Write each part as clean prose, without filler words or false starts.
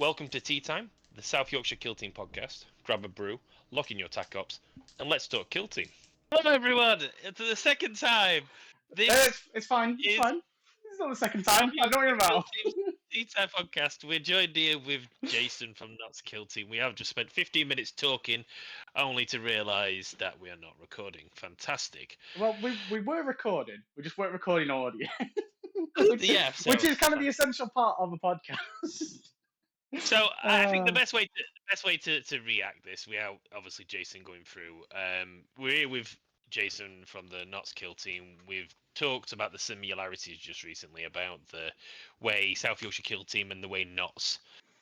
Welcome to Tea Time, the South Yorkshire Killteam podcast. Grab a brew, lock in your tack ups, and let's talk Killteam. Hello, everyone! It's the second time. It's fine. It's fine. This is not the second time. I know what you're about. Tea Time podcast. We're joined here with Jason from Notts Killteam. We have just spent 15 minutes talking, only to realise that we are not recording. Fantastic. Well, we were recording. We just weren't recording audio. which is kind of the essential part of a podcast. So I think the best way to react this, we are obviously Jason going through. We're here with Jason from the Notts Killteam. We've talked about the similarities just recently about the way South Yorkshire Killteam and the way Notts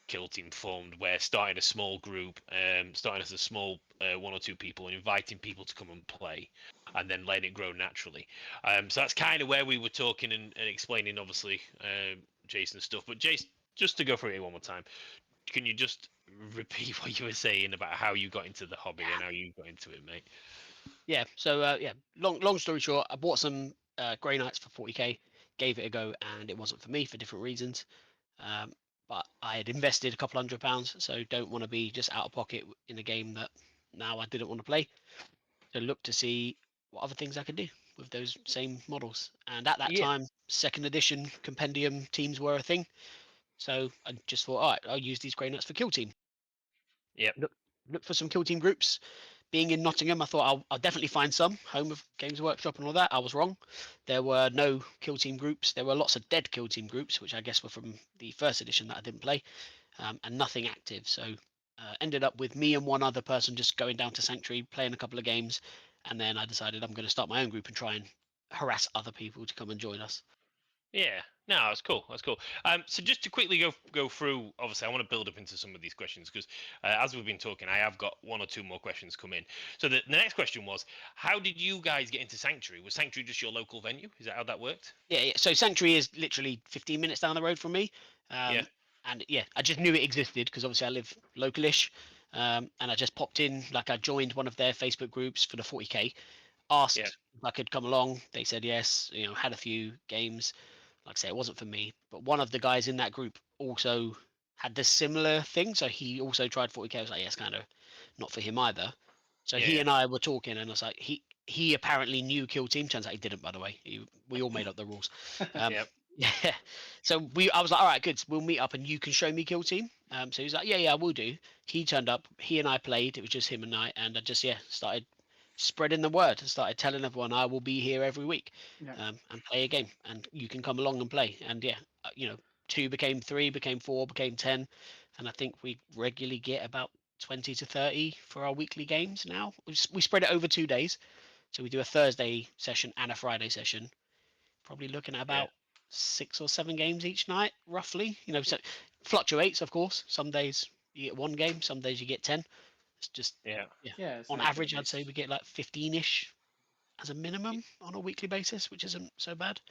Killteam formed, where starting a small group, starting as a small one or two people, and inviting people to come and play, and then letting it grow naturally. So that's kind of where we were talking and explaining, obviously, Jason's stuff. But Jason, just to go through it one more time, can you just repeat what you were saying about how you got into the hobby and how you got into it, mate? Yeah. So long story short, I bought some Grey Knights for 40k, gave it a go, and it wasn't for me for different reasons. But I had invested a couple £100, so don't want to be just out of pocket in a game that now I didn't want to play. So look to see what other things I could do with those same models. And at that time, second edition compendium teams were a thing. So I just thought, all right, I'll use these Grey Knights for Killteam. Yep. Look for some Killteam groups. Being in Nottingham, I thought I'll definitely find some, home of Games Workshop and all that. I was wrong. There were no Killteam groups. There were lots of dead Killteam groups, which I guess were from the first edition that I didn't play, and nothing active. So ended up with me and one other person just going down to Sanctuary, playing a couple of games, and then I decided I'm going to start my own group and try and harass other people to come and join us. Yeah, no, that's cool. That's cool. So just to quickly go through, obviously, I want to build up into some of these questions because as we've been talking, I have got one or two more questions come in. So the next question was, how did you guys get into Sanctuary? Was Sanctuary just your local venue? Is that how that worked? Yeah. So Sanctuary is literally 15 minutes down the road from me. Yeah. And yeah, I just knew it existed because obviously I live localish. And I just popped in, like I joined one of their Facebook groups for the 40k, asked if I could come along. They said yes. Had a few games. Like I say, it wasn't for me, but one of the guys in that group also had this similar thing. So he also tried 40k. I was like, yeah, it's kind of not for him either. So he and I were talking, and I was like, he apparently knew Killteam. Turns out he didn't, by the way. We all made up the rules. Yeah. So I was like, all right, good. We'll meet up, and you can show me Killteam. So he's like, yeah, I will do. He turned up. He and I played. It was just him and I, and I just started spreading the word. Started telling everyone I will be here every week, and play a game, and you can come along and play. And 2 became 3, became 4, became 10, and I think we regularly get about 20 to 30 for our weekly games now. We spread it over 2 days, so we do a Thursday session and a Friday session. Probably looking at about 6 or 7 games each night, roughly. So it fluctuates, of course. Some days you get 1 game, some days you get 10. It's just on average, I'd say we get like 15-ish as a minimum on a weekly basis, which isn't so bad.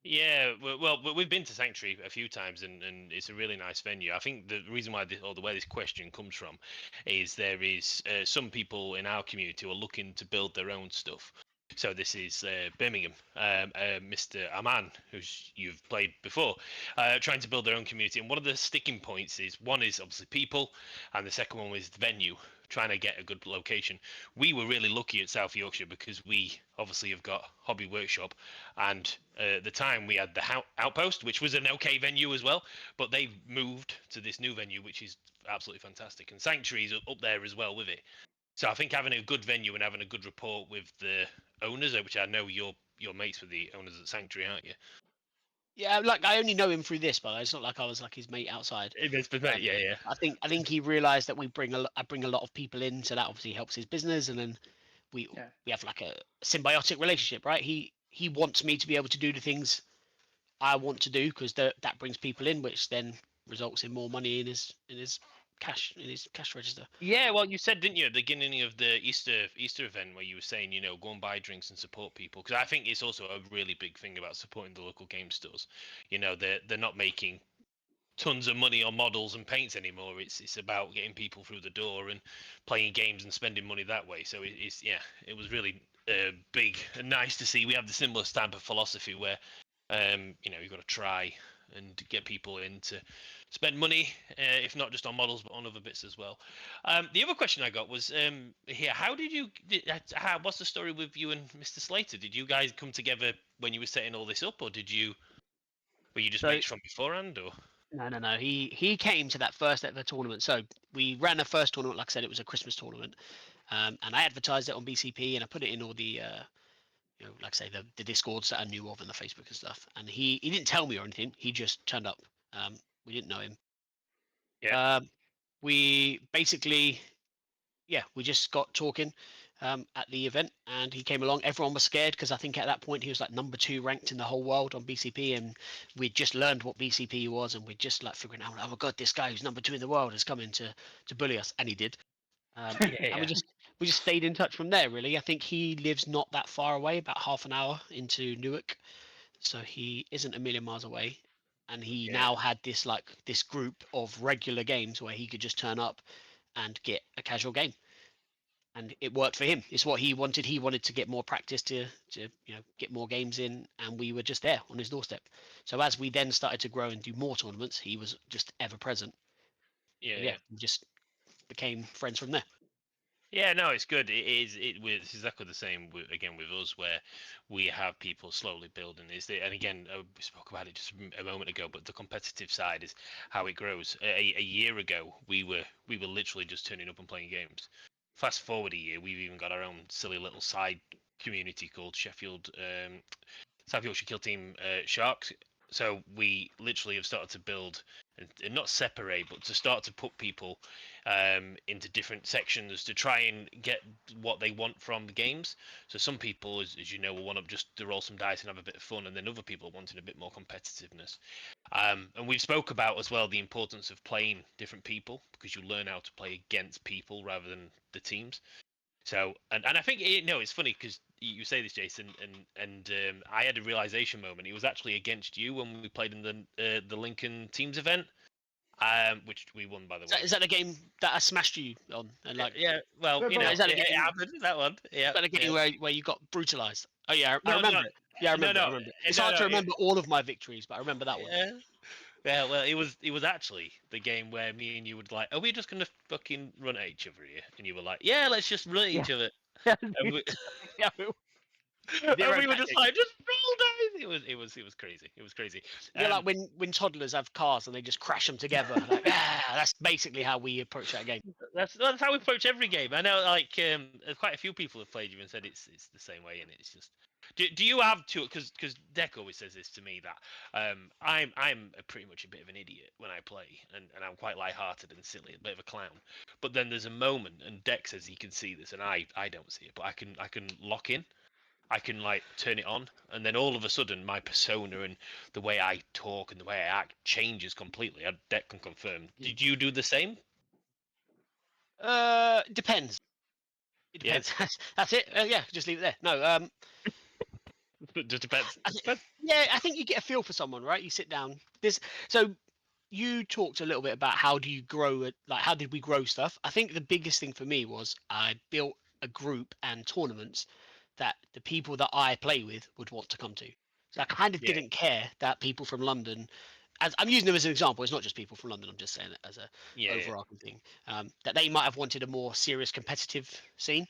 Yeah, well, we've been to Sanctuary a few times, and it's a really nice venue. I think the reason why or the way this question comes from is there is some people in our community who are looking to build their own stuff. So this is Birmingham, Mr. Aman, who you've played before, trying to build their own community. And one of the sticking points is, one is obviously people, and the second one is the venue, trying to get a good location. We were really lucky at South Yorkshire because we obviously have got Hobby Workshop, and at the time we had the Outpost, which was an okay venue as well, but they've moved to this new venue, which is absolutely fantastic. And Sanctuary's up there as well with it. So I think having a good venue and having a good rapport with the owners, which I know you're mates with the owners at Sanctuary, aren't you? Yeah, like I only know him through this, but it's not like I was like his mate outside. Yeah. I think he realised that I bring a lot of people in, so that obviously helps his business, and then we have like a symbiotic relationship, right? He wants me to be able to do the things I want to do because that brings people in, which then results in more money in his cash register. Yeah, well, you said, didn't you, at the beginning of the Easter event, where you were saying, go and buy drinks and support people, because I think it's also a really big thing about supporting the local game stores. They're not making tons of money on models and paints anymore. It's about getting people through the door and playing games and spending money that way. So it was really big and nice to see. We have the similar type of philosophy where you've got to try and get people in to spend money, if not just on models, but on other bits as well. The other question I got was here: what's the story with you and Mr. Slater? Did you guys come together when you were setting all this up, or were you just mates from beforehand, or? No. He came to that first ever tournament. So we ran a first tournament. Like I said, it was a Christmas tournament, and I advertised it on BCP and I put it in all the, like I say, the Discords that I knew of and the Facebook and stuff. And he didn't tell me or anything. He just turned up. We didn't know him. Yeah. We basically, we just got talking at the event, and he came along. Everyone was scared because I think at that point he was like number 2 ranked in the whole world on BCP, and we'd just learned what BCP was, and we'd just like figuring out, oh my god, this guy who's number 2 in the world is coming to bully us, and he did. And we just stayed in touch from there. Really, I think he lives not that far away, about half an hour into Newark, so he isn't a million miles away. And he now had this group of regular games where he could just turn up and get a casual game, and it worked for him. It's what he wanted. He wanted to get more practice to get more games in, and we were just there on his doorstep. So as we then started to grow and do more tournaments, he was just ever present. We just became friends from there. Yeah, no, it's good. It's exactly the same again with us, where we have people slowly building. And again, we spoke about it just a moment ago, but the competitive side is how it grows. A year ago, we were literally just turning up and playing games. Fast forward a year, we've even got our own silly little side community called South Yorkshire Killteam Sharks. So we literally have started to build and not separate, but to start to put people into different sections to try and get what they want from the games. So some people, as you know, will want to just to roll some dice and have a bit of fun, and then other people wanting a bit more competitiveness. And we've spoke about as well the importance of playing different people, because you learn how to play against people rather than the teams. So, and I think it's funny because you say this, Jason, and I had a realization moment. It was actually against you when we played in the Lincoln Teams event, which we won, by the way. Is that the game that I smashed you on? And well, is that it happened, that one. Yeah, is that a game where you got brutalized? Oh yeah, I No, remember it. Yeah, I remember. no, I remember. It's hard to remember all of my victories, but I remember that one. Yeah, well, it was actually the game where me and you would like, are we just gonna fucking run at each other here? And you were like, yeah, let's just run at each other. And we, and we were just like, just roll dice. It was crazy. It was crazy. Like when toddlers have cars and they just crash them together. Like, that's basically how we approach that game. That's how we approach every game. I know, like, quite a few people have played you and said it's the same way, and it's just. Do you have to? Because Deck always says this to me, that I'm pretty much a bit of an idiot when I play, and I'm quite lighthearted and silly, a bit of a clown. But then there's a moment, and Deck says he can see this, and I don't see it, but I can lock in. I can like turn it on, and then all of a sudden my persona and the way I talk and the way I act changes completely. Deck can confirm. Did you do the same? Depends. It depends. Yeah. That's it. Just leave it there. No. It just depends. I think you get a feel for someone, right? You sit down. So you talked a little bit about how do you grow it, like how did we grow stuff. I think the biggest thing for me was I built a group and tournaments that the people that I play with would want to come to. So I kind of didn't care that people from London, as I'm using them as an example, it's not just people from London, I'm just saying it as a overarching thing, that they might have wanted a more serious competitive scene.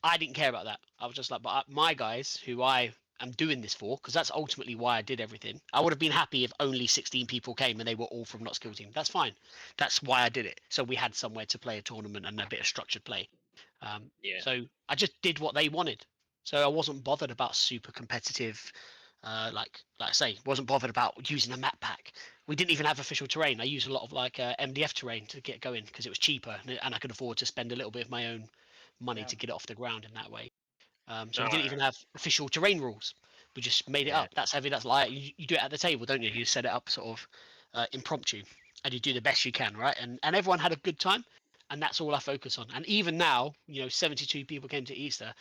I didn't care about that. I was just like, but my guys who I am doing this for, because that's ultimately why I did everything. I would have been happy if only 16 people came and they were all from Notts Killteam. That's fine. That's why I did it. So we had somewhere to play a tournament and a bit of structured play. So I just did what they wanted. So I wasn't bothered about super competitive. Like I say, wasn't bothered about using a map pack. We didn't even have official terrain. I used a lot of MDF terrain to get going because it was cheaper and I could afford to spend a little bit of my own money to get it off the ground in that way. So we didn't even have official terrain rules. We just made it up. That's heavy. That's light. You do it at the table, don't you? You set it up sort of impromptu, and you do the best you can, right? And everyone had a good time, and that's all I focus on. And even now, 72 people came to Easter.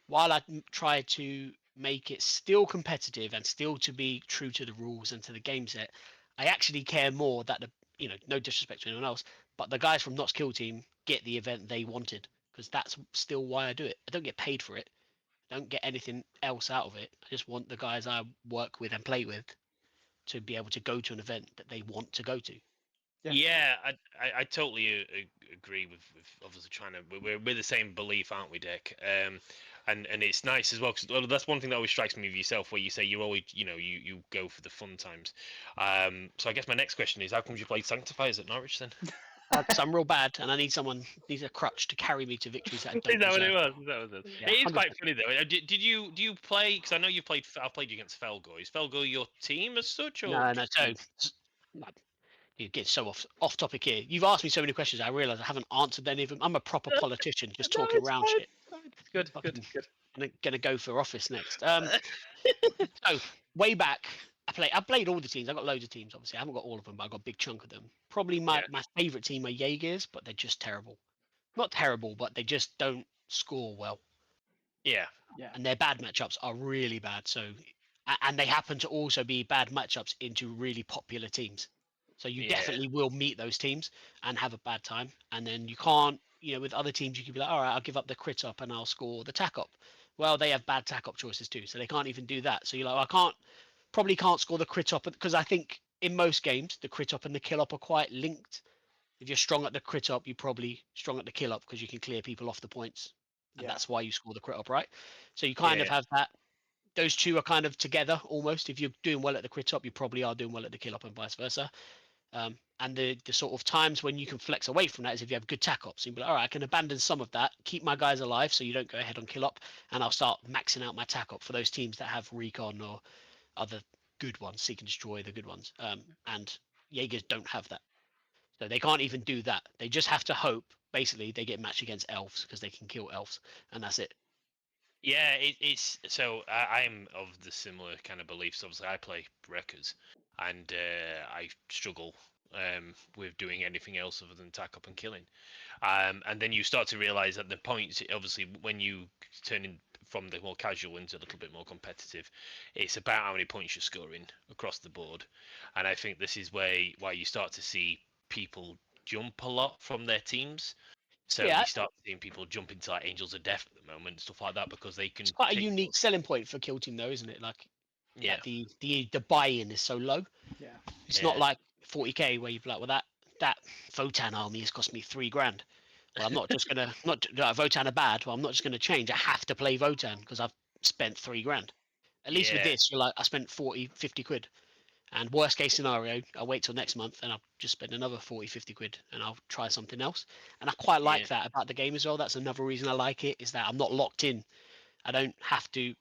While I tried to make it still competitive and still to be true to the rules and to the game set, I actually care more that no disrespect to anyone else, but the guys from Notts Killteam get the event they wanted, because that's still why I do it. I don't get paid for it. I don't get anything else out of it. I just want the guys I work with and play with to be able to go to an event that they want to go to. Yeah, I totally agree with obviously trying to. We're the same belief, aren't we, Dick? And it's nice as well because that's one thing that always strikes me with yourself, where you say you're always, you go for the fun times. So I guess my next question is, how come you played Sanctifiers at Norwich then? Because I'm real bad and I need a crutch to carry me to victories that I don't Is that what it deserve. was? Is that what it was? Yeah, It is 100%. quite funny though. Do you play? Because I know you played. I've played you against Felgo. Is Felgo your team as such, or No. So you get so off topic here. You've asked me so many questions. I realise I haven't answered any of them. I'm a proper politician, just No, talking it's around fine. shit. It's good. Good. Good. I'm gonna go for office next. So way back, I played all the teams. I got loads of teams. Obviously, I haven't got all of them, but I got a big chunk of them. Probably my favourite team are Jaegers, but they're just terrible. Not terrible, but they just don't score well. Yeah. And their bad matchups are really bad. So, and they happen to also be bad matchups into really popular teams. So you definitely will meet those teams and have a bad time. And then you can't, with other teams, you could be like, all right, I'll give up the crit up and I'll score the tack up. Well, they have bad tack up choices too, so they can't even do that. So you're like, probably can't score the crit up because I think in most games the crit up and the kill up are quite linked. If you're strong at the crit up, you're probably strong at the kill up because you can clear people off the points, and that's why you score the crit up, right? So you kind of have that. Those two are kind of together almost. If you're doing well at the crit up, you probably are doing well at the kill up, and vice versa. And the sort of times when you can flex away from that is if you have good tack ups. You'll be like, all right, I can abandon some of that, keep my guys alive, so you don't go ahead on kill up, and I'll start maxing out my tack up for those teams that have recon or other good ones, seek and destroy the good ones. And Jaegers don't have that. So they can't even do that. They just have to hope. Basically, they get matched against elves because they can kill elves, and that's it. Yeah, it's so I'm of the similar kind of beliefs. Obviously, I play Wreckers, and I struggle with doing anything else other than tack up and killing. And then you start to realize that the points, obviously, when you turn in from the more casual into a little bit more competitive, it's about how many points you're scoring across the board. And I think this is why you start to see people jump a lot from their teams. So Yeah, you start seeing people jump into like Angels of Death at the moment, stuff like that, because they it's can quite a take. unique selling point for Killteam, though, isn't it? Like Yeah, the buy-in is so low. Yeah. It's not yeah, like 40k where you're like, well, that Votan army has cost me $3,000. Well, I'm not just gonna not Votan are bad. Well, I'm not just gonna change. I have to play Votan because I've spent $3,000. At least with yeah, this, you're like, I spent 40, 50 quid. And worst case scenario, I'll wait till next month and I'll just spend another 40, 50 quid and I'll try something else. And I quite yeah, like that about the game as well. That's another reason I like it, is that I'm not locked in. I don't have to,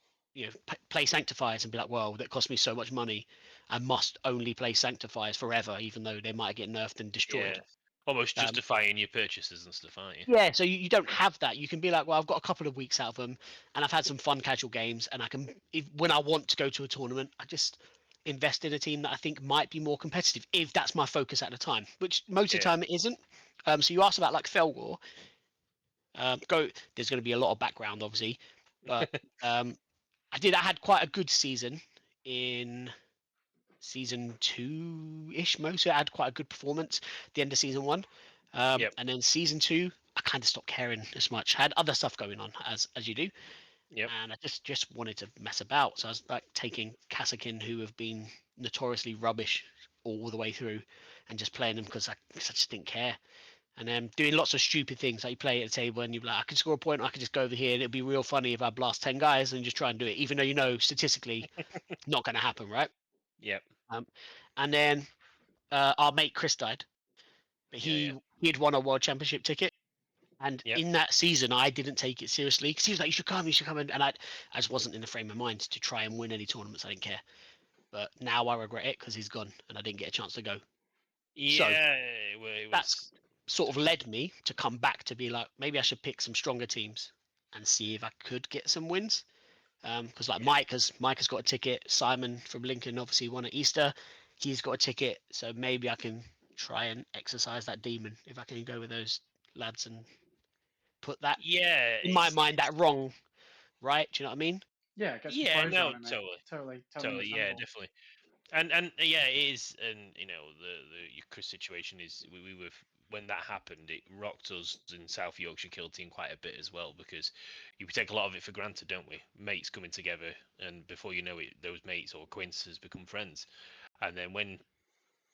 play Sanctifiers and be like, well, that cost me so much money. I must only play Sanctifiers forever, even though they might get nerfed and yeah. destroyed. Almost Um, justifying your purchases and stuff, aren't you? yeah, so you don't have that. You can be like, well, I've got a couple of weeks out of them, and I've had some fun casual games, and I can, when I want to go to a tournament, I just invest in a team that I think might be more competitive if that's my focus at the time, which most of the Yeah, time it isn't. So you asked about like Felgor. There's going to be a lot of background, obviously, but I had quite a good season in season 2-ish. Mostly, I had quite a good performance at the end of season 1, yep, and then season 2, I kind of stopped caring as much. I had other stuff going on, as you do, yep, and I just wanted to mess about. So I was like taking Kasakin, who have been notoriously rubbish all the way through, and just playing them because I just didn't care. And then doing lots of stupid things, like you play at a table and you're like, I can score a point, or I can just go over here, and it'd be real funny if I blast 10 guys and just try and do it, even though statistically not going to happen, right? yep, Um, and then our mate Chris died, but yeah, yeah, he'd won a world championship ticket. And yep. in that season, I didn't take it seriously because he was like, you should come," and I just wasn't in the frame of mind to try and win any tournaments. I didn't care. But now I regret it because he's gone and I didn't get a chance to go. So Yeah, it that's was. sort of led me to come back to be like, maybe I should pick some stronger teams and see if I could get some wins. Because like Yeah, Mike has got a ticket. Simon from Lincoln obviously won at Easter. He's got a ticket, so maybe I can try and exercise that demon if I can go with those lads and put that, yeah, in my mind, that wrong, right? Do you know what I mean? Yeah, get some yeah, closure no, on it, mate. totally, Totally totally, yeah, understandable. definitely. And yeah, it is, and the your Chris situation is we were when that happened, it rocked us in South Yorkshire Killteam quite a bit as well because you take a lot of it for granted, don't we? Mates coming together, and before you know it, those mates or acquaintances become friends. and then when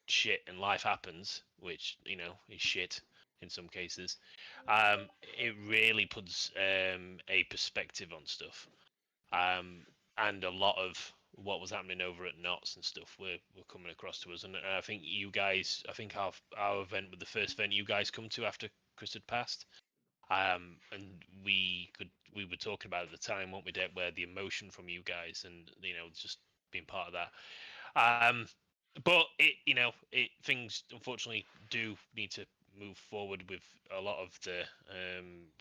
shit and life happens, which is shit in some cases, it really puts a perspective on stuff. And a lot of what was happening over at Notts and stuff were coming across to us. And I think you guys, I think our event was the first event you guys come to after Chris had passed. And we were talking about at the time, weren't we, Deb, where the emotion from you guys and just being part of that. But things unfortunately do need to move forward with a lot of the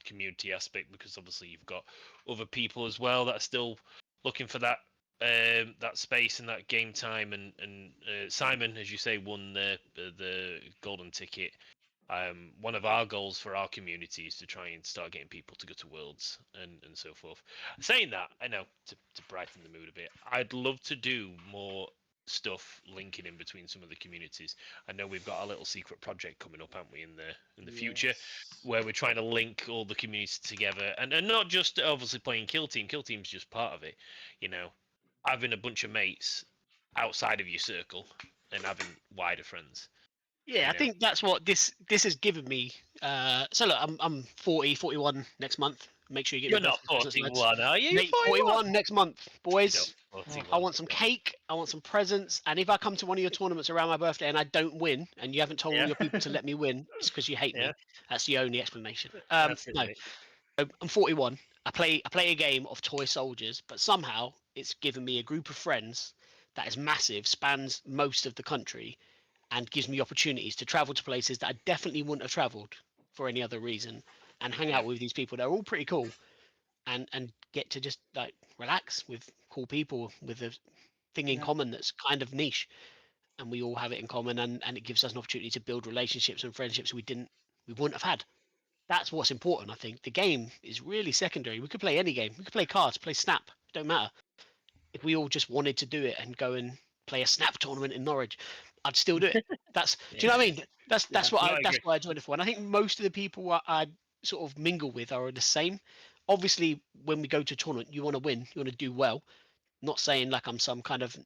community aspect, because obviously you've got other people as well that are still looking for that space and that game time. And Simon, as you say, won the golden ticket. One of our goals for our community is to try and start getting people to go to Worlds and so forth. Saying that, I know, to brighten the mood a bit, I'd love to do more stuff linking in between some of the communities. I know we've got a little secret project coming up, haven't we, in the future, where we're trying to link all the communities together, and not just obviously playing Killteam. Killteam's just part of it, having a bunch of mates outside of your circle and having wider friends. Yeah, I think that's what this has given me. So look, I'm 40, 41 next month. Make sure you get You're me not 41, are you? Mate, 41 next month, boys. 41. I want some cake. I want some presents. And if I come to one of your tournaments around my birthday and I don't win, and you haven't told all your people to let me win, it's because you hate me. That's the only explanation. That's it, No, mate. I'm 41. I play a game of toy soldiers, but somehow it's given me a group of friends that is massive, spans most of the country, and gives me opportunities to travel to places that I definitely wouldn't have traveled for any other reason, and hang out with these people. They're all pretty cool, and get to just like relax with cool people with a thing in common that's kind of niche, and we all have it in common, and it gives us an opportunity to build relationships and friendships we wouldn't have had. That's what's important. I think the game is really secondary. We could play any game. We could play cards, play Snap. It don't matter. If we all just wanted to do it and go and play a Snap tournament in Norwich, I'd still do it. That's do you know what I mean? That's what I joined it for. And I think most of the people I sort of mingle with are the same. Obviously, when we go to a tournament, you want to win, you want to do well. Not saying like I'm some kind of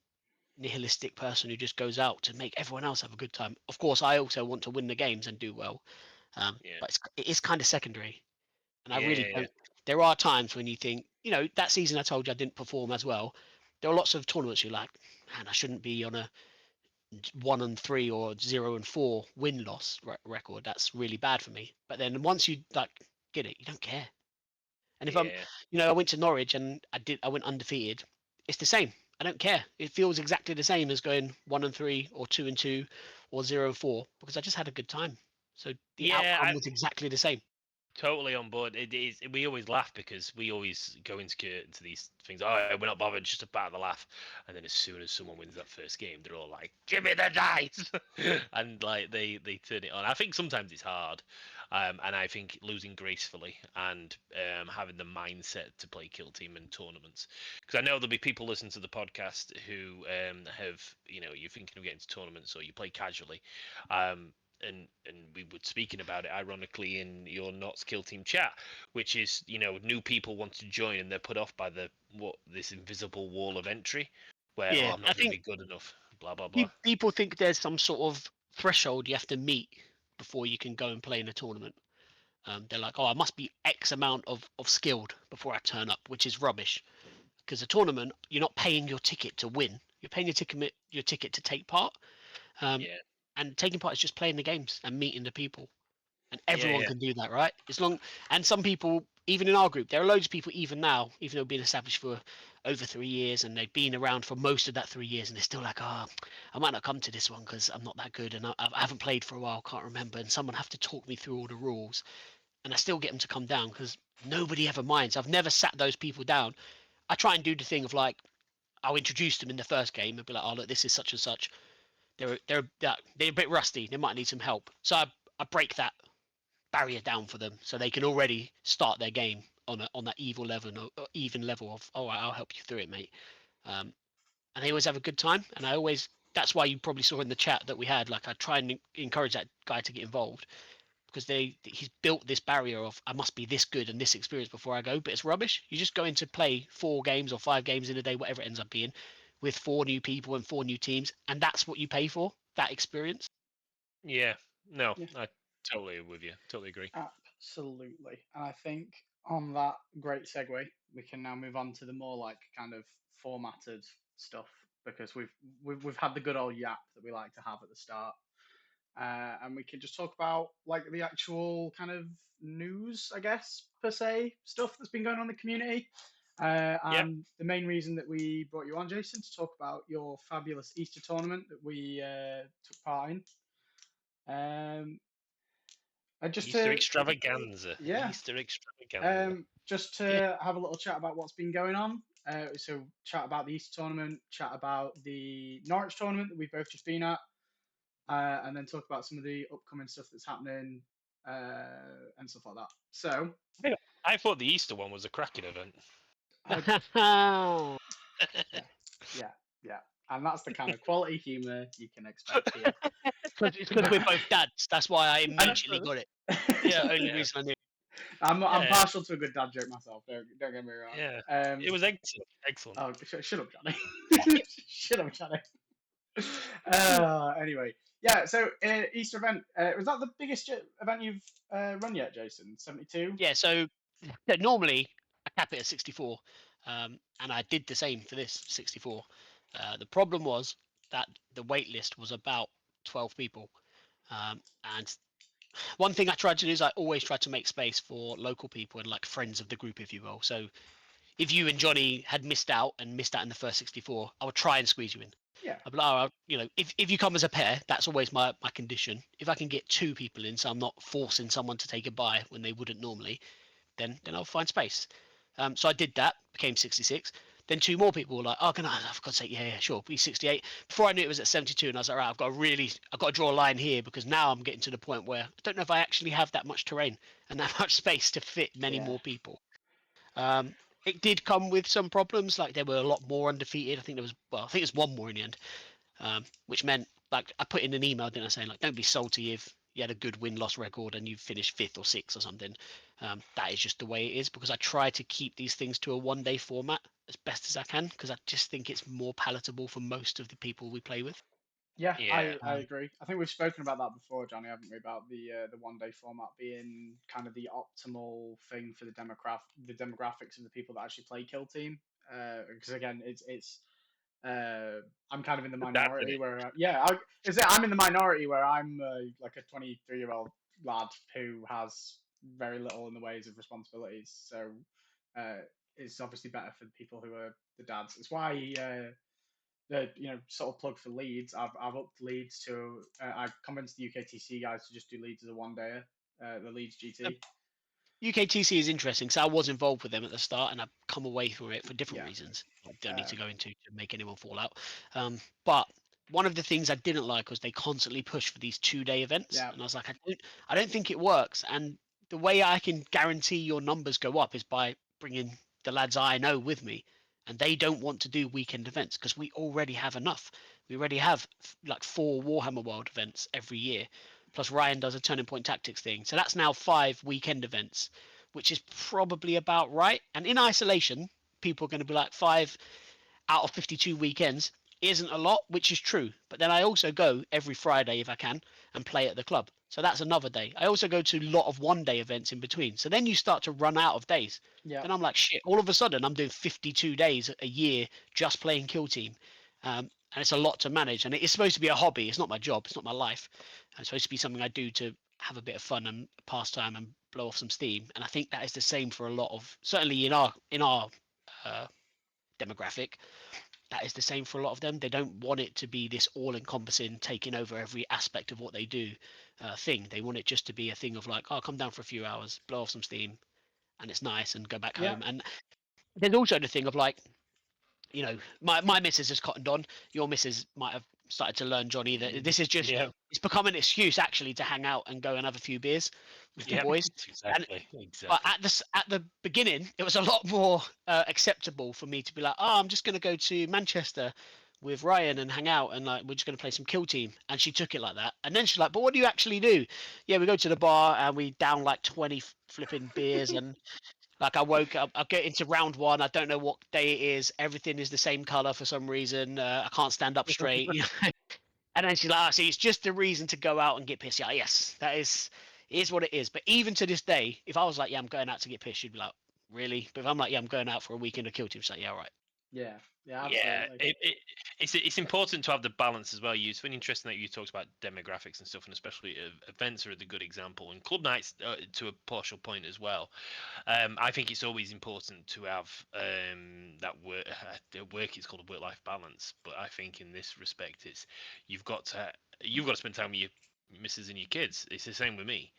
nihilistic person who just goes out to make everyone else have a good time. Of course, I also want to win the games and do well, but it is kind of secondary. And I really don't. There are times when you think, that season I told you I didn't perform as well. There are lots of tournaments you're like, man, I shouldn't be on a 1-3 or 0-4 win-loss record. That's really bad for me. But then once you like get it, you don't care. And if I went to Norwich and I went undefeated. It's the same. I don't care. It feels exactly the same as going 1-3 or 2-2 or 0-4 because I just had a good time. So the outcome was exactly the same. Totally on board. It is. We always laugh because we always go into these things. Oh, we're not bothered, just about the laugh. And then as soon as someone wins that first game, they're all like, "Give me the dice," and like they turn it on. I think sometimes it's hard, and I think losing gracefully and having the mindset to play kill team in tournaments, because I know there'll be people listening to the podcast who have you're thinking of getting to tournaments or you play casually. And we were speaking about it ironically in your Notts Killteam chat, which is new people want to join and they're put off by this invisible wall of entry where I'm not going to be good enough, blah blah blah. People think there's some sort of threshold you have to meet before you can go and play in a tournament. They're like, I must be X amount of skilled before I turn up, which is rubbish. Because a tournament, you're not paying your ticket to win. You're paying your ticket to take part. And taking part is just playing the games and meeting the people, and everyone can do that, right? And some people, even in our group, there are loads of people even now, even though being established for over 3 years and they've been around for most of that 3 years, and they're still like, I might not come to this one because I'm not that good and I haven't played for a while, can't remember, and someone have to talk me through all the rules, and I still get them to come down because nobody ever minds. I've never sat those people down. I try and do the thing of like, I'll introduce them in the first game and be like, look, this is such and such. They're a bit rusty. They might need some help. So I break that barrier down for them, so they can already start their game on that even level of I'll help you through it, mate. And they always have a good time. And that's why you probably saw in the chat that we had, like, I try and encourage that guy to get involved because he's built this barrier of I must be this good and this experienced before I go, but it's rubbish. You just go in to play 4 games or 5 games in a day, whatever it ends up being, with 4 new people and 4 new teams, and that's what you pay for, that experience. Yeah, no, Yeah. I totally with you. Totally agree. Absolutely. And I think on that great segue, we can now move on to the more like kind of formatted stuff because we've had the good old yap that we like to have at the start. And we can just talk about like the actual kind of news, I guess, per se, stuff that's been going on in the community. And the main reason that we brought you on, Jason, to talk about your fabulous Easter tournament that we took part in. And just Easter to Extravaganza. yeah, Easter Extravaganza. just to have a little chat about what's been going on. So chat about the Easter tournament, chat about the Norwich tournament that we've both just been at, and then talk about some of the upcoming stuff that's happening and stuff like that. So I thought the Easter one was a cracking event. yeah, and that's the kind of quality humour you can expect here. It's because we're both dads. That's why I immediately got it. Yeah, only reason I knew. I'm partial to a good dad joke myself. Don't get me wrong. Yeah, it was excellent. Excellent. Oh, shut up, Johnny. Shut up, Johnny. Anyway, yeah. So Easter event was that the biggest event you've run yet, Jason? 72. Yeah. So normally I cap it at 64, and I did the same for this 64. The problem was that the wait list was about 12 people, and one thing I tried to do is I always tried to make space for local people and like friends of the group, if you will. So if you and Johnny had missed out in the first 64, I would try and squeeze you in. Yeah. I'd be like, if you come as a pair, that's always my condition. If I can get 2 people in, so I'm not forcing someone to take a bye when they wouldn't normally, then I'll find space. So I did that, became 66. Then 2 more people were like, oh, can I? For God's sake, yeah, sure, be 68. Before I knew it was at 72, and I was like, right, I've got to draw a line here because now I'm getting to the point where I don't know if I actually have that much terrain and that much space to fit many more people. It did come with some problems, like there were a lot more undefeated. I think it was 1 more in the end, which meant like I put in an email, didn't I, saying like don't be salty if you had a good win-loss record and you finished 5th or 6th or something. That is just the way it is because I try to keep these things to a 1-day format as best as I can because I just think it's more palatable for most of the people we play with. Yeah, I agree. I think we've spoken about that before, Johnny, haven't we? About the 1-day format being kind of the optimal thing for the demographics of the people that actually play Killteam. Because again, it's I'm kind of in the minority where I'm in the minority where I'm like a 23-year-old lad who has very little in the ways of responsibilities. So it's obviously better for the people who are the dads. It's why the sort of plug for Leeds. I've upped Leeds to I've convinced the UKTC guys to just do Leeds as a 1-day, the Leeds GT. UKTC is interesting, so I was involved with them at the start, and I've come away from it for different reasons. I don't need to go into to make anyone fall out. But one of the things I didn't like was they constantly push for these 2-day events, and I was like, I don't think it works. And the way I can guarantee your numbers go up is by bringing the lads I know with me, and they don't want to do weekend events because we already have enough. We already have like 4 Warhammer World events every year. Plus Ryan does a Turning Point Tactics thing. So that's now 5 weekend events, which is probably about right. And in isolation, people are going to be like 5 out of 52 weekends isn't a lot, which is true. But then I also go every Friday if I can and play at the club. So that's another day. I also go to a lot of 1-day events in between. So then you start to run out of days. Yeah. Then I'm like, shit, all of a sudden I'm doing 52 days a year just playing Killteam. And it's a lot to manage. And it's supposed to be a hobby. It's not my job. It's not my life. It's supposed to be something I do to have a bit of fun and pastime and blow off some steam. And I think that is the same for a lot of, certainly in our demographic, that is the same for a lot of them. They don't want it to be this all-encompassing, taking over every aspect of what they do thing. They want it just to be a thing of like, oh, come down for a few hours, blow off some steam, and it's nice, and go back home. And there's also the thing of like, my missus has cottoned on. Your missus might have started to learn, Johnny, that this is just it's become an excuse actually to hang out and go and have a few beers with the boys. Exactly. But at the beginning, it was a lot more acceptable for me to be like, oh, I'm just going to go to Manchester with Ryan and hang out, and like we're just going to play some Killteam. And she took it like that. And then she's like, but what do you actually do? Yeah, we go to the bar and we down like 20 flipping beers and Like I woke up, I get into round 1. I don't know what day it is. Everything is the same color for some reason. I can't stand up straight. And then she's like, see, it's just a reason to go out and get pissed. Yeah, yes, that is, it is what it is. But even to this day, if I was like, yeah, I'm going out to get pissed, she'd be like, really? But if I'm like, yeah, I'm going out for a weekend of Killteam, she's like, yeah, all right. Yeah, Yeah, absolutely. it's important to have the balance as well. It's really interesting that you talked about demographics and stuff, and especially events are the good example, and club nights to a partial point as well. I think it's always important to have that work is called a work-life balance, but I think in this respect, it's you've got to spend time with your missus and your kids. It's the same with me.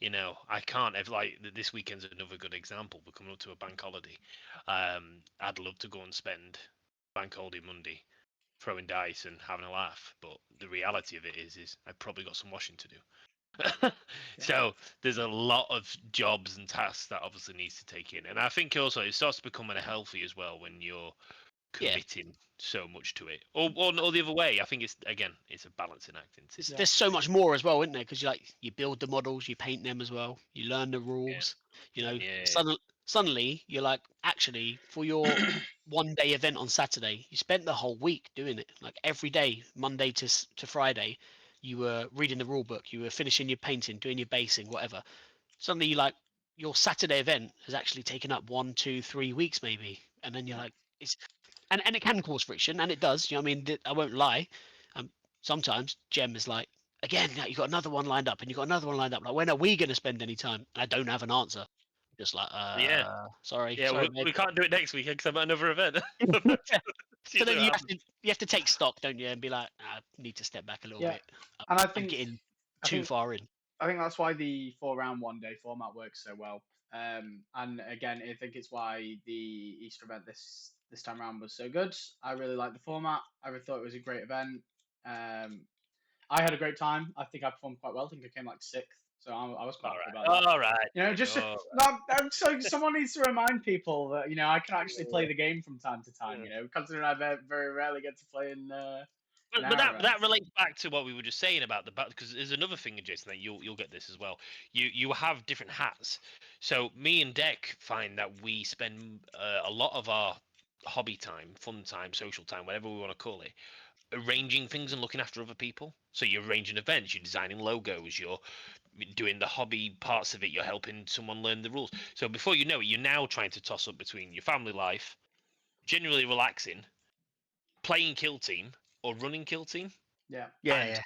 I can't have this weekend's another good example. We're coming up to a bank holiday. I'd love to go and spend bank holiday Monday throwing dice and having a laugh, but the reality of it is I've probably got some washing to do. So there's a lot of jobs and tasks that obviously needs to take in, and I think also it starts to become unhealthy as well when you're committing so much to it, or the other way. I think it's a balancing act. There's so much more as well, isn't there? Because you build the models, you paint them as well, you learn the Yeah. rules. Yeah. Suddenly you're like, actually, for your 1 day event on Saturday, you spent the whole week doing it. Like every day, Monday to Friday, you were reading the rule book, you were finishing your painting, doing your basing, whatever. Suddenly, your Saturday event has actually taken up 1, 2, 3 weeks maybe, and then you're like, it's and it can cause friction, and it does. I mean, I won't lie. Um, Sometimes Jem is like, again, you got another one lined up, and you got another one lined up. Like, when are we going to spend any time? And I don't have an answer. Just like, Yeah. sorry, Yeah, sorry, we babe. can't do it next week because I'm at another event. So then you have to take stock, don't you, and be like, I need to step back a little bit. And I'm getting I too think far in. I think that's why the 4 round 1 day format works so well. And again, I think it's why the Easter event this time around was so good. I really liked the format. I really thought it was a great event. I had a great time. I think I performed quite well. I think I came like 6th, so I was quite happy about that. All right. Just All so someone needs to remind people that I can actually play right. the game from time to time. Considering I very rarely get to play in But our that events. relates back to what we were just saying about because there's another thing, Jason, that you'll get this as well. You have different hats. So me and Deck find that we spend a lot of our hobby time, fun time, social time, whatever we want to call it, arranging things and looking after other people. So you're arranging events, you're designing logos, you're doing the hobby parts of it, you're helping someone learn the rules. So before you know it, you're now trying to toss up between your family life, generally relaxing, playing kill team or running kill team. Yeah. And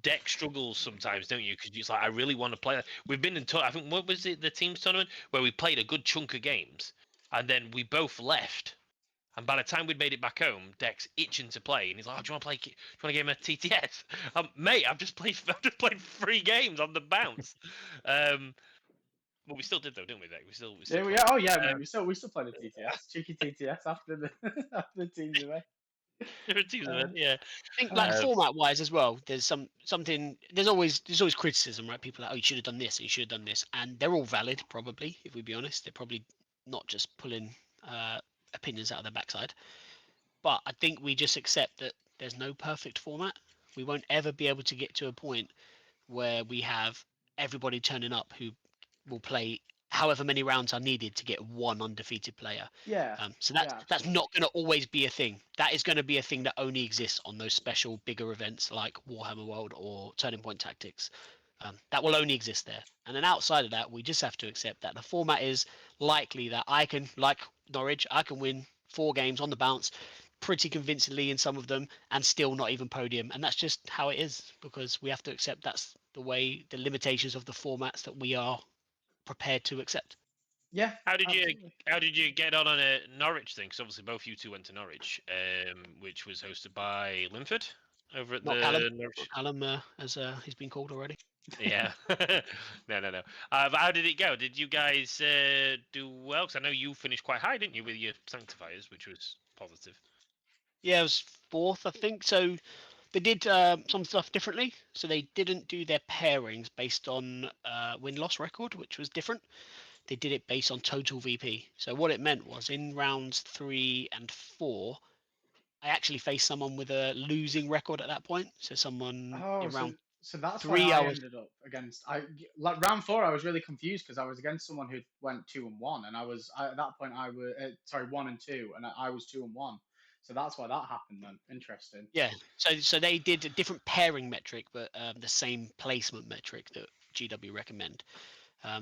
Deck struggles sometimes, don't you? Because it's like, I really want to play. We've been in, I think, what was it, the teams tournament where we played a good chunk of games, and then we both left. And by the time we'd made it back home, Deck's itching to play, and he's like, "Oh, do you want to play? Do you want to game of TTS?" Mate, I've just played 3 games on the bounce. Well, we still did though, didn't we, Deck? We still played. Oh yeah, mate. We still played the TTS, cheeky TTS after the after the teams event. Teams event, yeah. I think like format wise as well, there's something there's always criticism, right? People are like, oh, you should have done this, and you should have done this, and they're all valid probably, if we be honest. They're probably not just pulling opinions out of their backside. But I think we just accept that there's no perfect format. We won't ever be able to get to a point where we have everybody turning up who will play however many rounds are needed to get one undefeated player. Yeah. So that's not going to always be a thing. That is going to be a thing that only exists on those special bigger events like Warhammer World or Turning Point Tactics. That will only exist there. And then outside of that, we just have to accept that the format is likely that I can, like Norwich, I can win 4 games on the bounce pretty convincingly in some of them and still not even podium. And that's just how it is, because we have to accept that's the way, the limitations of the formats that we are prepared to accept. Yeah. How did you get on a Norwich thing? Because obviously both you two went to Norwich, which was hosted by Linford over at Norwich. Callum, as he's been called already. Yeah. No. But how did it go? Did you guys do well? Because I know you finished quite high, didn't you, with your Sanctifiers, which was positive. Yeah, it was 4th, I think. So they did some stuff differently. So they didn't do their pairings based on win-loss record, which was different. They did it based on total VP. So what it meant was in rounds 3 and 4, I actually faced someone with a losing record at that point. So someone in round So that's why 3 I hours. ended up against like round 4. I was really confused because I was against someone who went 2-1, and at that point I was 1-2, and I was 2-1. So that's why that happened then. Interesting. Yeah. So they did a different pairing metric, but the same placement metric that GW recommend.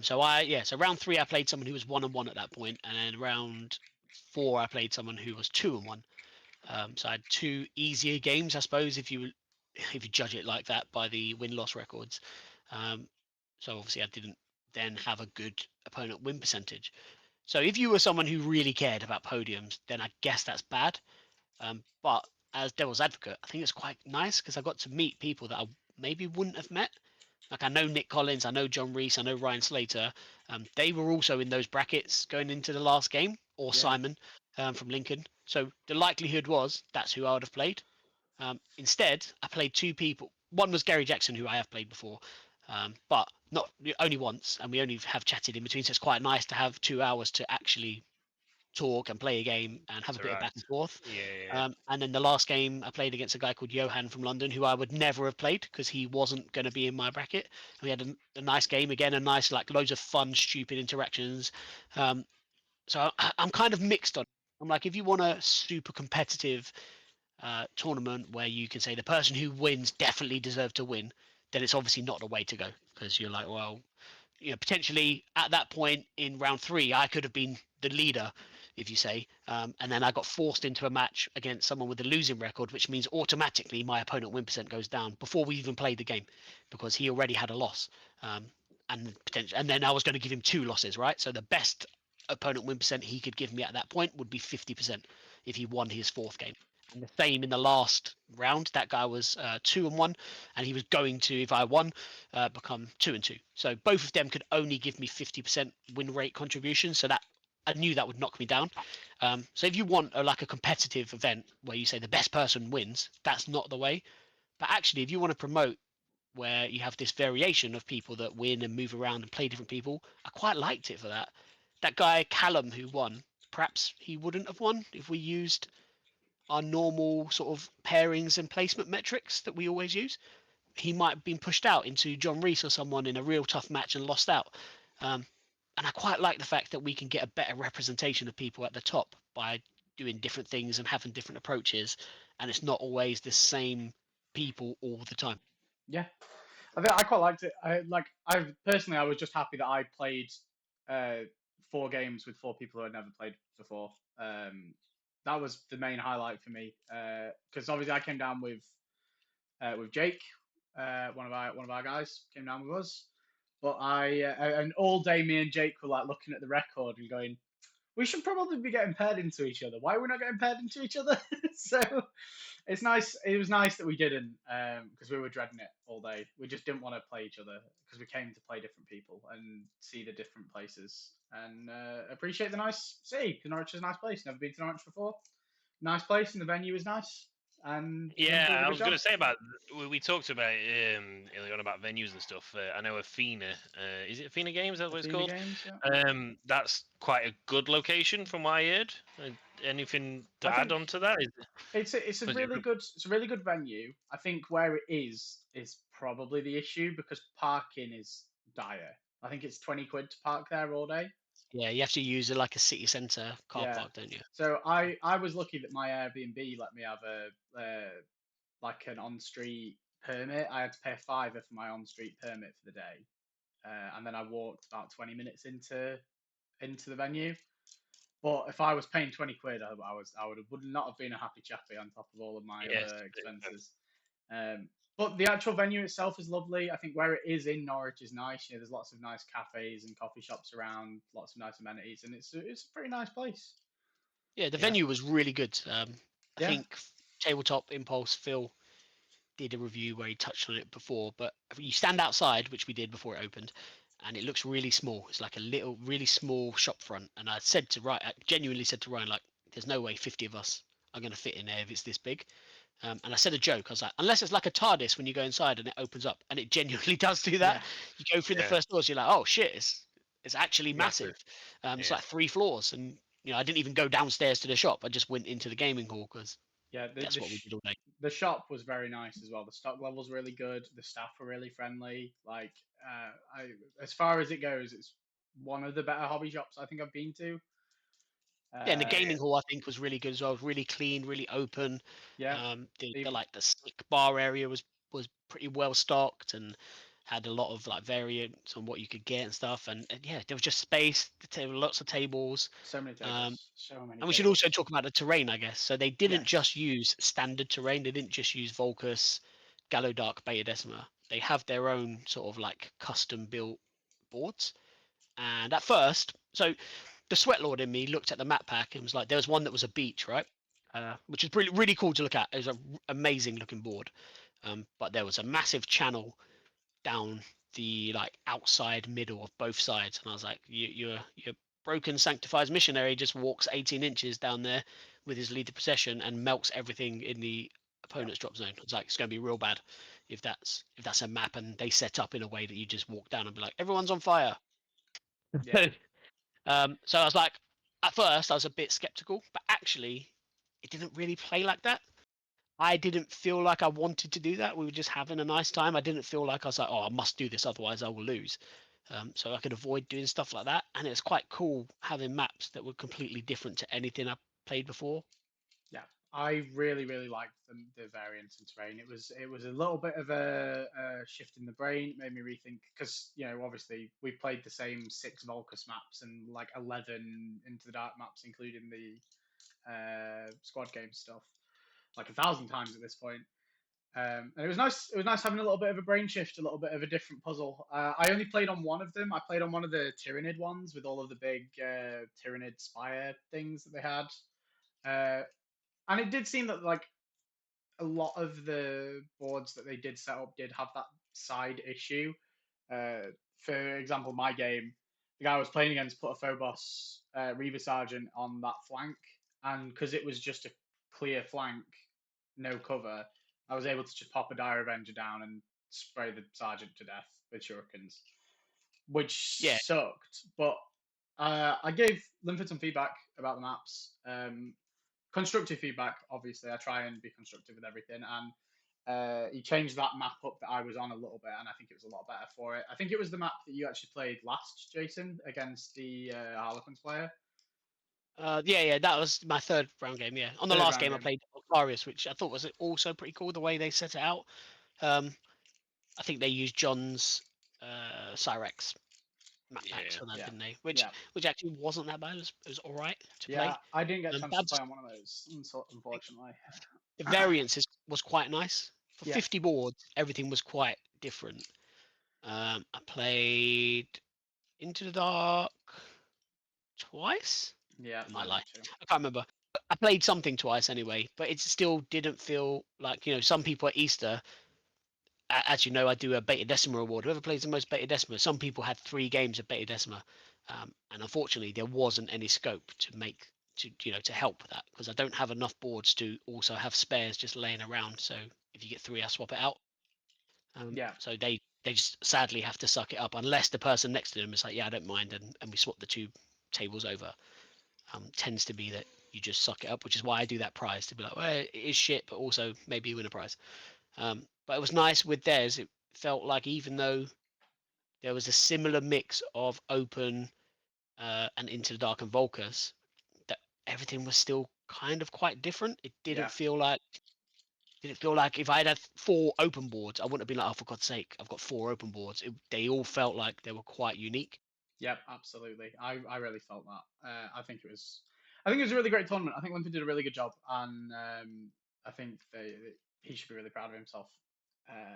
So round 3 I played someone who was 1-1 at that point, and then round 4 I played someone who was 2-1. So I had 2 easier games, I suppose, if you judge it like that by the win-loss records. So obviously I didn't then have a good opponent win percentage. So if you were someone who really cared about podiums, then I guess that's bad. But as devil's advocate, I think it's quite nice because I got to meet people that I maybe wouldn't have met. Like I know Nick Collins, I know John Reese, I know Ryan Slater. They were also in those brackets going into the last game, or Yeah. Simon from Lincoln. So the likelihood was that's who I would have played. Instead, I played 2 people. One was Gary Jackson, who I have played before, but not only once, and we only have chatted in between. So it's quite nice to have 2 hours to actually talk and play a game and have a bit of back and forth. Yeah. And then the last game I played against a guy called Johan from London, who I would never have played because he wasn't going to be in my bracket. We had a nice game again, a nice like loads of fun, stupid interactions. So I'm kind of mixed on. I'm like, if you want a super competitive tournament where you can say the person who wins definitely deserved to win, then it's obviously not the way to go because you're like, well, potentially at that point in round 3, I could have been the leader, if you say, and then I got forced into a match against someone with a losing record, which means automatically my opponent win percent goes down before we even played the game because he already had a loss, and then I was going to give him 2 losses, right? So the best opponent win percent he could give me at that point would be 50% if he won his 4th game. And the same in the last round. That guy was 2-1, and he was going to, if I won, become 2-2. So both of them could only give me 50% win rate contribution. So that I knew that would knock me down. So if you want like a competitive event where you say the best person wins, that's not the way. But actually, if you want to promote where you have this variation of people that win and move around and play different people, I quite liked it for that. That guy Callum who won, perhaps he wouldn't have won if we used our normal sort of pairings and placement metrics that we always use. He might have been pushed out into John Reese or someone in a real tough match and lost out. And I quite like the fact that we can get a better representation of people at the top by doing different things and having different approaches, and it's not always the same people all the time. Yeah, I quite liked it. I personally, I was just happy that I played 4 games with 4 people who had never played before. That was the main highlight for me because obviously I came down with Jake, one of our guys came down with us. But and all day me and Jake were like looking at the record and going, we should probably be getting paired into each other. Why are we not getting paired into each other? So it's nice. It was nice that we didn't because we were dreading it all day. We just didn't want to play each other because we came to play different people and see the different places and appreciate the nice city. Norwich is a nice place. Never been to Norwich before. Nice place, and the venue is nice. And Yeah, I was going to say about we talked about earlier on about venues and stuff. I know Athena, is it Athena Games? Is that what it's called? Games, yeah. That's quite a good location from what I heard. Anything to add on to that? It's a really good venue. I think where it is probably the issue because parking is dire. I think it's 20 quid to park there all day. Yeah, you have to use like a city centre car park, don't you? So I was lucky that my Airbnb let me have like an on-street permit. I had to pay a £5 for my on-street permit for the day, and then I walked about 20 minutes into the venue. But if I was paying 20 quid, I would not have been a happy chappy on top of all of my other expenses. But the actual venue itself is lovely. I think where it is in Norwich is nice. There's lots of nice cafes and coffee shops around, lots of nice amenities, and it's a pretty nice place. Yeah, the venue was really good. I think Tabletop Impulse Phil did a review where he touched on it before, but you stand outside, which we did before it opened, and it looks really small. It's like a little, really small shop front. And I genuinely said to Ryan, like, there's no way 50 of us are going to fit in there if it's this big. And I said a joke. I was like, unless it's like a TARDIS when you go inside and it opens up, and it genuinely does do that. You go through the first doors, you're like, oh shit, it's actually massive. It's like 3 floors, and I didn't even go downstairs to the shop. I just went into the gaming hall because Yeah, that's what we did all day. the shop was very nice as well. The stock level's really good. The staff were really friendly. Like, as far as it goes, it's one of the better hobby shops I think I've been to. Yeah, and the gaming hall I think was really good as well. Really clean, really open. Yeah, The like the snack bar area was pretty well stocked and had a lot of like variants on what you could get and stuff. And yeah, there was just space. There were lots of tables. so many Um, tables. So many and we should tables. also talk about the terrain, I guess. So they didn't Yes. just use standard terrain. They didn't just use Volcus, Gallowdark, Beta Decima. They have their own sort of like custom built boards. And at first, so the sweat lord in me looked at the map pack and was like, there was one that was a beach, right? Which is really really cool to look at. It was an amazing looking board, but there was a massive channel down the like outside middle of both sides, and I was like, your broken sanctified missionary just walks 18 inches down there with his leader procession and melts everything in the opponent's drop zone. It's like it's going to be real bad if that's a map and they set up in a way that you just walk down and be like everyone's on fire. Yeah. So I was like, at first I was a bit skeptical, but actually, it didn't really play like that. I didn't feel like I wanted to do that. We were just having a nice time. I didn't feel like I was like, oh, I must do this, otherwise I will lose. So I could avoid doing stuff like that, and it's quite cool having maps that were completely different to anything I played before. Yeah, I really, really liked the variance in terrain. It was a little bit of a shift in the brain. It made me rethink because obviously we played the same 6 Volcus maps and like 11 Into the Dark maps, including the squad game stuff, like 1,000 times at this point. And it was nice. It was nice having a little bit of a brain shift, a little bit of a different puzzle. I only played on one of them. I played on one of the Tyrannid ones with all of the big Tyrannid spire things that they had. Uh, and it did seem that like a lot of the boards that they did set up did have that side issue. For example, my game, the guy I was playing against put a Phobos Reaver Sergeant on that flank, and because it was just a clear flank, no cover, I was able to just pop a Dire Avenger down and spray the Sergeant to death with shurikens, which Yeah, sucked. But I gave Linford some feedback about the maps. Constructive feedback, obviously. I try and be constructive with everything. And he changed that map up that I was on a little bit, and I think it was a lot better for it. I think it was the map that you actually played last, Jason, against the Harlequins player. yeah, that was my third round game. Yeah, on the Third last round game I game. played Aquarius, which I thought was also pretty cool the way they set it out. I think they used John's Cyrex map packs for that, Yeah. didn't they? Which Yeah. which actually wasn't that bad. It was all right to Yeah, play. I didn't get a chance to play That's on one of those, unfortunately. the variance was quite nice for Yeah. 50 boards. Everything was quite different. I played Into the Dark twice Yeah, in my I did life. too. I can't remember. I played something twice anyway, but it still didn't feel like some people at Easter. As you know, I do a Beta Decima award. Whoever plays the most Beta Decima. Some people had 3 games of Beta Decima, and unfortunately, there wasn't any scope to help that because I don't have enough boards to also have spares just laying around. So if you get 3, I swap it out. Yeah. So they just sadly have to suck it up unless the person next to them is like, yeah, I don't mind, and we swap the 2 tables over. Tends to be that you just suck it up, which is why I do that prize to be like, well, it is shit, but also maybe you win a prize. But it was nice with theirs. It felt like even though there was a similar mix of open and Into the Dark and Volcus, that everything was still kind of quite different. It Yeah. didn't feel like if I had 4 open boards, I wouldn't have been like, oh, for God's sake, I've got 4 open boards. They all felt like they were quite unique. Yep, absolutely. I really felt that. I think it was a really great tournament. I think Limpy did a really good job, and I think he should be really proud of himself.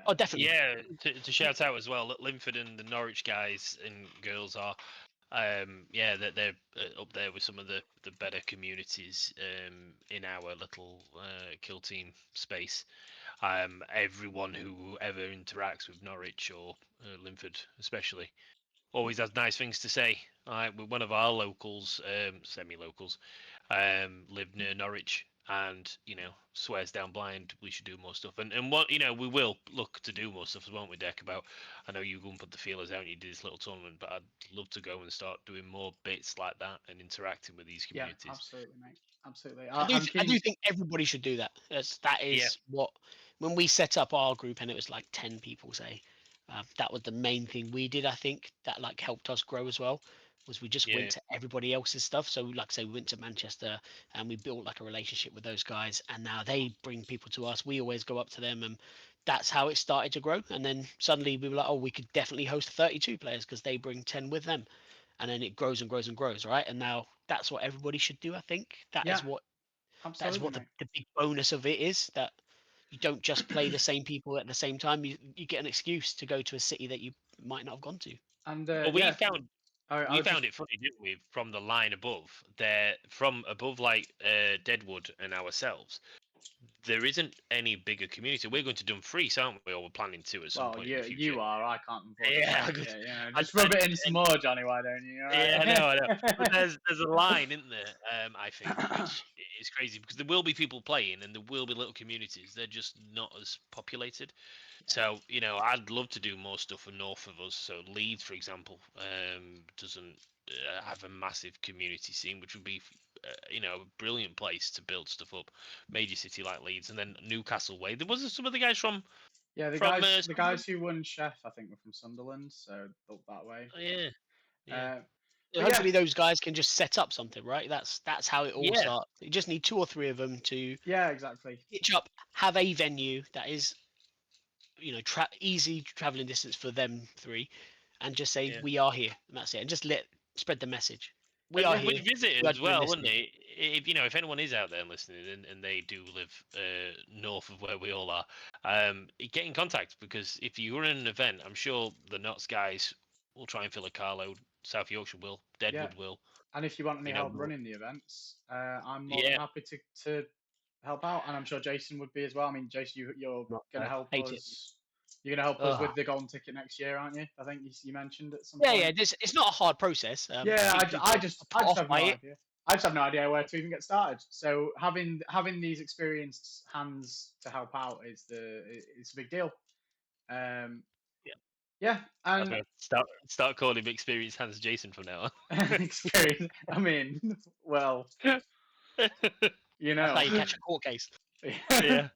Oh, definitely. Yeah, to shout out as well, that Linford and the Norwich guys and girls are, yeah, they're up there with some of the better communities in our little kill team space. Everyone who ever interacts with Norwich or Linford, especially, always has nice things to say. One of our locals, semi-locals, lived near Norwich, and swears down blind we should do more stuff, and what we will look to do more stuff, won't we, Deck? About, I know you go and put the feelers out and you do this little tournament, but I'd love to go and start doing more bits like that and interacting with these Yeah, communities. absolutely, mate. Absolutely. I I'm do keen. think everybody should do that. That Yeah. is what, when we set up our group and it was like 10 people, say, that was the main thing we did. I think that like helped us grow as well. Was we just went Yeah. to everybody else's stuff. So like I say, we went to Manchester and we built like a relationship with those guys, and now they bring people to us. We always go up to them, and that's how it started to grow. And then suddenly we were like, oh, we could definitely host 32 players because they bring 10 with them, and then it grows and grows and grows, right? And now that's what everybody should do. I think that Yeah, is what absolutely, the mate. big bonus of it is, that you don't just play the same people at the same time. You get an excuse to go to a city that you might not have gone to. And Well, we yeah, found I we was just found it funny, didn't we? From the line above, from above, like Deadwood and ourselves, there isn't any bigger community. We're going to Dumfries, aren't we? Or we're planning to at some well, point in the you future. are. I can't unfortunately Yeah, make it. You know, I, just rub it in some more, Johnny. Why don't you? All yeah, I right. know. But there's a line, isn't there? I think, which is crazy because there will be people playing and there will be little communities. They're just not as populated. So I'd love to do more stuff for north of us. So Leeds, for example, doesn't have a massive community scene, which would be a brilliant place to build stuff up. Major city like Leeds, and then Newcastle way. There was some of the guys from Yeah, the from guys Sunderland? who won Chef, I think, were from Sunderland, so built that way. Oh, yeah, yeah. But yeah, Hopefully those guys can just set up something, right? That's how it all Yeah. starts. You just need 2 or 3 of them to yeah, exactly. pitch up, have a venue that is easy traveling distance for them 3, and just say, Yeah. we are here, and that's it, and just spread the message. We And are then here. with visitors We are as doing well, this wouldn't here. it? If anyone is out there listening and they do live north of where we all are, get in contact, because if you run an event, I'm sure the Notts guys will try and fill a carload. South Yorkshire will, Deadwood will. And if you want any help We'll, running the events, I'm more than yeah, happy to help out, and I'm sure Jason would be as well. I mean, Jason, you're going to help Hate it. us. You're going to help us Ugh. with the golden ticket next year, aren't you? I think you mentioned at some Yeah, point. yeah. It's not a hard process. Yeah, I just have no it. idea. I just have no idea where to even get started. So having these experienced hands to help out it's a big deal. Yeah, and okay. Start calling him experienced hands Jason from now on. experience. I mean, well, you That's know. how you catch a court case. Yeah.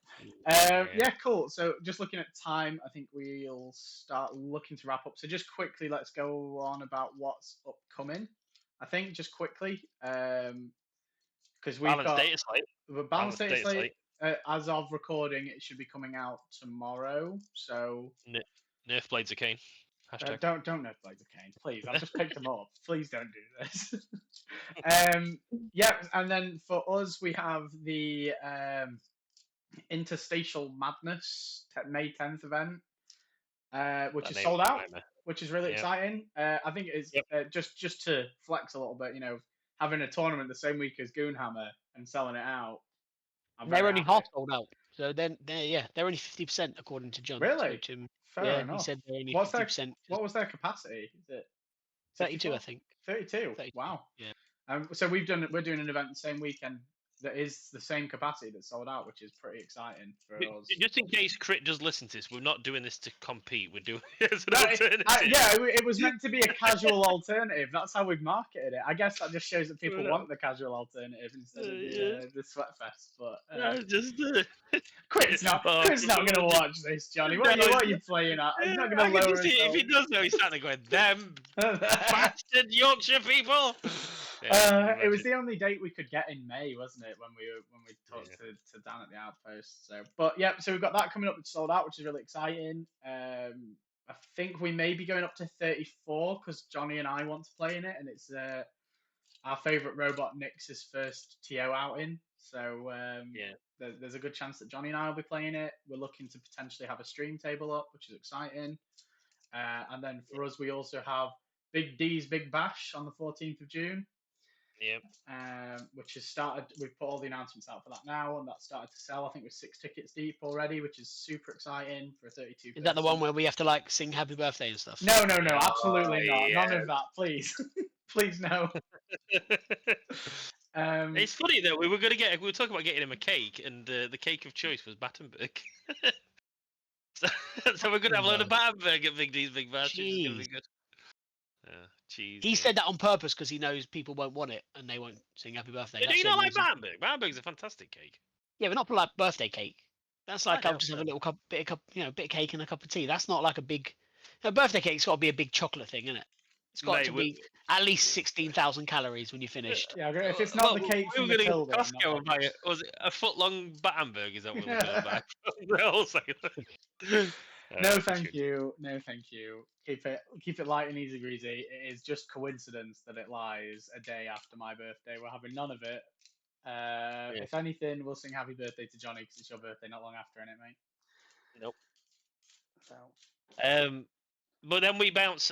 Yeah, cool. So just looking at time, I think we'll start looking to wrap up. So just quickly, let's go on about what's upcoming. I think just quickly, because we've Balanced got data slate. the balanced data slate. As of recording, it should be coming out tomorrow. So Nerf blades of Kane. Hashtag. don't know Blades of Kane, please. I've just picked them up. Please don't do this. Yeah, and then for us, we have the Interstitial Madness May 10th event, which is sold out, which is really exciting. I think it's just to flex a little bit, having a tournament the same week as Goonhammer and selling it out. They're only half sold out, so they're only 50% according to John. Really? So Fair enough. he said they're only What's 50%. What was their capacity? Is it 32? I think 32. 32. Wow. Yeah. So we're doing an event the same weekend that is the same capacity that's sold out, which is pretty exciting for us. Just in case Crit does listen to this, we're not doing this to compete. We're doing it as an alternative. It was meant to be a casual alternative. That's how we've marketed it. I guess that just shows that people want the casual alternative instead of the Sweatfest. But Crit's not going to watch this, Johnny. What are you playing at? He's not going to lower himself. If he does know, he's starting to go, them bastard Yorkshire people. It was the only date we could get in May, wasn't it? When we talked to Dan at the Outpost. So, but yeah, so we've got that coming up. It's sold out, which is really exciting. I think we may be going up to 34 because Johnny and I want to play in it, and it's our favourite robot Nix's first TO outing. So there's a good chance that Johnny and I will be playing it. We're looking to potentially have a stream table up, which is exciting. And then for us, we also have Big D's Big Bash on the 14th of June. Yep. Which has started. We've put all the announcements out for that now, and that started to sell. I think we're 6 tickets deep already, which is super exciting for a 32. Is that the one where we have to like sing happy birthday and stuff? No, absolutely not. None of that, please. Please no. It's funny though. We were talking about getting him a cake, and the cake of choice was Battenberg. so we're gonna have a load of Battenberg at Big D's Big Bash, which is gonna be good. Cheese. He said that on purpose because he knows people won't want it and they won't sing happy birthday. Do you not like Battenberg? Battenberg's a fantastic cake. Yeah, but not like birthday cake. That's like I'll just have a little bit of cake and a cup of tea. That's not like a big. Birthday cake's got to be a big chocolate thing, isn't it? It's got to be at least 16,000 calories when you're finished. Yeah, if it's not the cake from Matilda, we were going to Costco and buy it. Was it a foot-long Battenberg? Is that what we were going to buy from the wholesaler? No, thank you. No, thank you. Keep it light and easy greasy. It is just coincidence that it lies a day after my birthday. We're having none of it. If anything, we'll sing happy birthday to Johnny because it's your birthday not long after, innit, mate? Nope. So. But then we bounce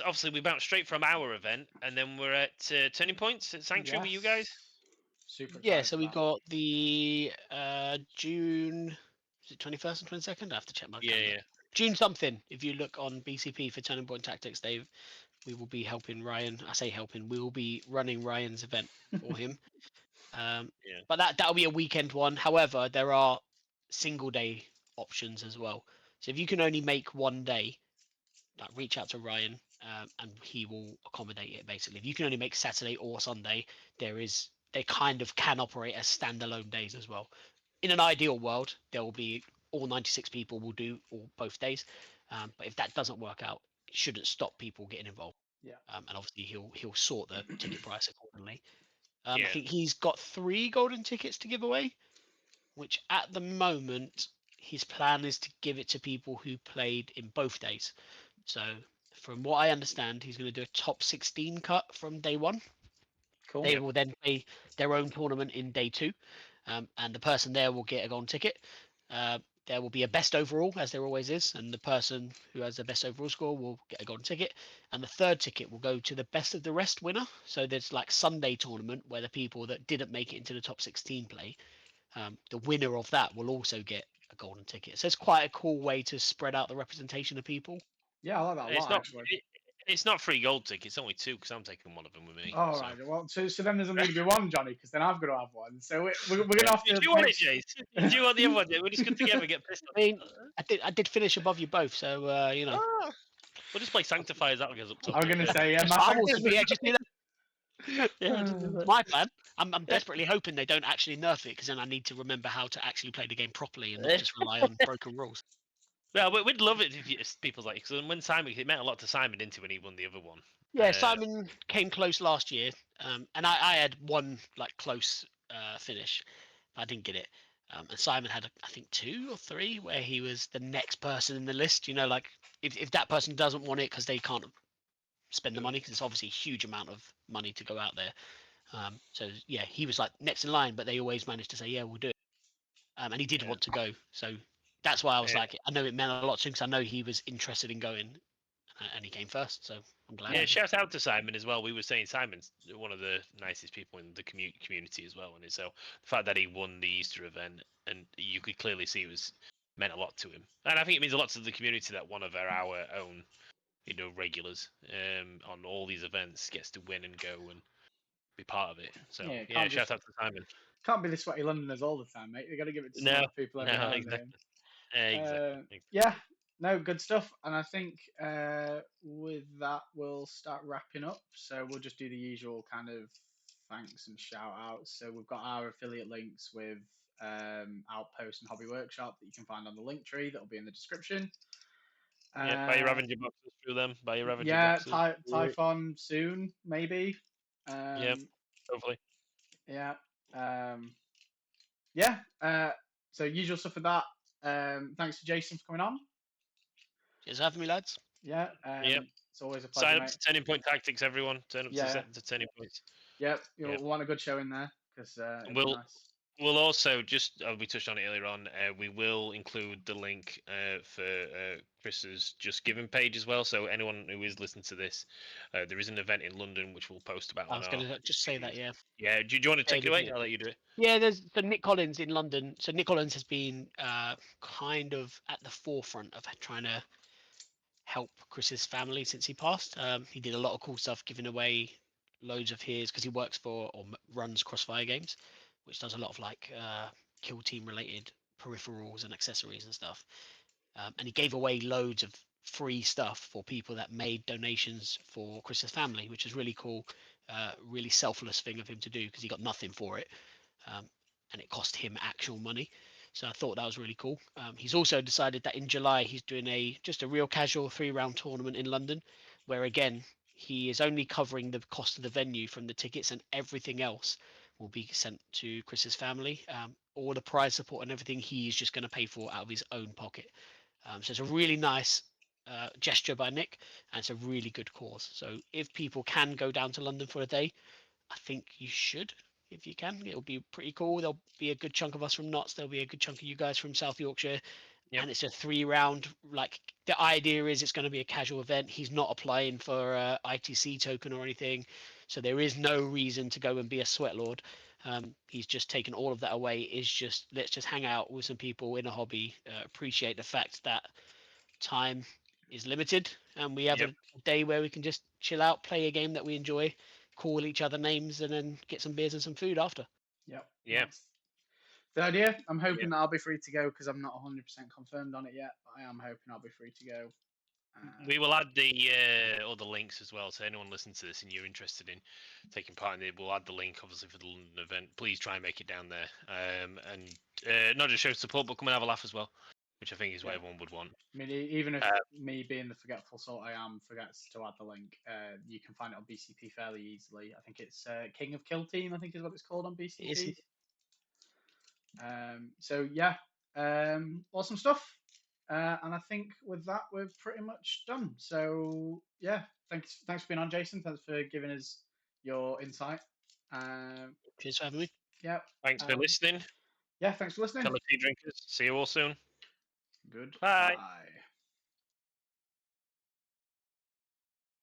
straight from our event, and then we're at Turning Points at Sanctuary with you guys. Super. Yeah, so we got the June. Is it 21st and 22nd? I have to check my calendar. Yeah. June something. If you look on BCP for Turning Point Tactics, we will be helping Ryan. I say helping. We will be running Ryan's event for him. But that'll be a weekend one. However, there are single day options as well. So if you can only make one day, reach out to Ryan and he will accommodate it. Basically, if you can only make Saturday or Sunday, they kind of can operate as standalone days as well. In an ideal world, there will be all 96 people will do all both days. But if that doesn't work out, it shouldn't stop people getting involved. Yeah. And obviously he'll sort the ticket price accordingly. I think he's got 3 golden tickets to give away, which at the moment his plan is to give it to people who played in both days. So from what I understand, he's going to do a top 16 cut from day 1. Cool. They will then play their own tournament in day 2, and the person there will get a golden ticket. There will be a best overall, as there always is, and the person who has the best overall score will get a golden ticket. And the 3rd ticket will go to the best of the rest winner. So there's like Sunday tournament where the people that didn't make it into the top 16 play. The winner of that will also get a golden ticket. So it's quite a cool way to spread out the representation of people. Yeah, I like that a lot, actually. It's not 3 gold tickets, it's only 2 because I'm taking one of them with me. Oh, right. Well, so then there's only to be 1, Johnny, because then I've got to have 1. So we're going to have to. Do you want it, Jace? Do you want the other one? We're just good together. Get pissed off. I mean, I did finish above you both, so you know. We'll just play Sanctifiers. That goes up top. I'm going to say, yeah, my plan. I'm desperately hoping they don't actually nerf it, because then I need to remember how to actually play the game properly and not just rely on broken rules. Yeah, we'd love it if people's like, because when Simon, it meant a lot to Simon, didn't it, when he won the other one? Yeah, Simon came close last year, and I had one close finish. I didn't get it, and Simon had I think 2 or 3 where he was the next person in the list. You know, like if that person doesn't want it because they can't spend the money, because it's obviously a huge amount of money to go out there. So yeah, he was like next in line, but they always managed to say, yeah, we'll do it. And he did want to go, so that's why I was like, I know it meant a lot to him, because I know he was interested in going, and he came first, so I'm glad. Yeah, shout out to Simon as well. We were saying Simon's one of the nicest people in the community as well, and so the fact that he won the Easter event, and you could clearly see it meant a lot to him, and I think it means a lot to the community that one of our own, regulars on all these events gets to win and go and be part of it. So yeah, shout out to Simon. Can't be the sweaty Londoners all the time, mate. They got to give it to some other people every now and then. Exactly. Yeah, no, good stuff. And I think with that, we'll start wrapping up. So we'll just do the usual kind of thanks and shout outs. So we've got our affiliate links with Outpost and Hobby Workshop that you can find on the link tree. That'll be in the description. Buy your Ravager boxes through them. Buy your Ravager boxes. Typhon soon, maybe. Hopefully. Yeah. So usual stuff with that. Thanks to Jason for coming on. Cheers for having me, lads. Yeah. It's always a pleasure. Sign up to Turning Point Tactics, everyone. Turn up to Turning Points. Yep. You'll want a good show in there, because nice. We'll also we touched on it earlier on. We will include the link for Chris's Just Giving page as well. So anyone who is listening to this, there is an event in London which we'll post about. I was going to just say that. Yeah. Yeah. Do you want to take it away? I'll let you do it. Yeah. There's Nick Collins in London. So Nick Collins has been kind of at the forefront of trying to help Chris's family since he passed. He did a lot of cool stuff, giving away loads of his, because he works for or runs Crossfire Games, which does a lot of like kill team related peripherals and accessories and stuff. And he gave away loads of free stuff for people that made donations for Chris's family, which is really cool. Really selfless thing of him to do because he got nothing for it, and it cost him actual money. So I thought that was really cool. He's also decided that in July he's doing just a real casual 3-round tournament in London, where again he is only covering the cost of the venue from the tickets, and everything else will be sent to Chris's family. All the prize support and everything he's just going to pay for out of his own pocket. So it's a really nice gesture by Nick, and it's a really good cause. So if people can go down to London for a day, I think you should. If you can, it'll be pretty cool. There'll be a good chunk of us from Notts. There'll be a good chunk of you guys from South Yorkshire. Yep. And it's a 3-round. Like the idea is, it's going to be a casual event. He's not applying for a ITC token or anything, so there is no reason to go and be a sweat lord. He's just taken all of that away. Is just, let's just hang out with some people in a hobby, appreciate the fact that time is limited, and we have Yep. a day where we can just chill out, play a game that we enjoy, call each other names, and then get some beers and some food after. Yep. Yeah. That's the idea. I'm hoping that I'll be free to go because I'm not 100% confirmed on it yet, but I am hoping I'll be free to go. We will add the other links as well. So anyone listening to this and you're interested in taking part in it, we'll add the link obviously for the London event. Please try and make it down there, and not just show support, but come and have a laugh as well, which I think is what everyone would want. I mean, even if me being the forgetful sort I am forgets to add the link, you can find it on BCP fairly easily. I think it's King of Killteam, I think is what it's called on BCP. So yeah, awesome stuff. And I think with that we're pretty much done. So yeah, thanks for being on, Jason. Thanks for giving us your insight. Cheers for having me. Yeah. Thanks for listening. Yeah, thanks for listening. Tell a few drinkers. See you all soon. Goodbye. Bye.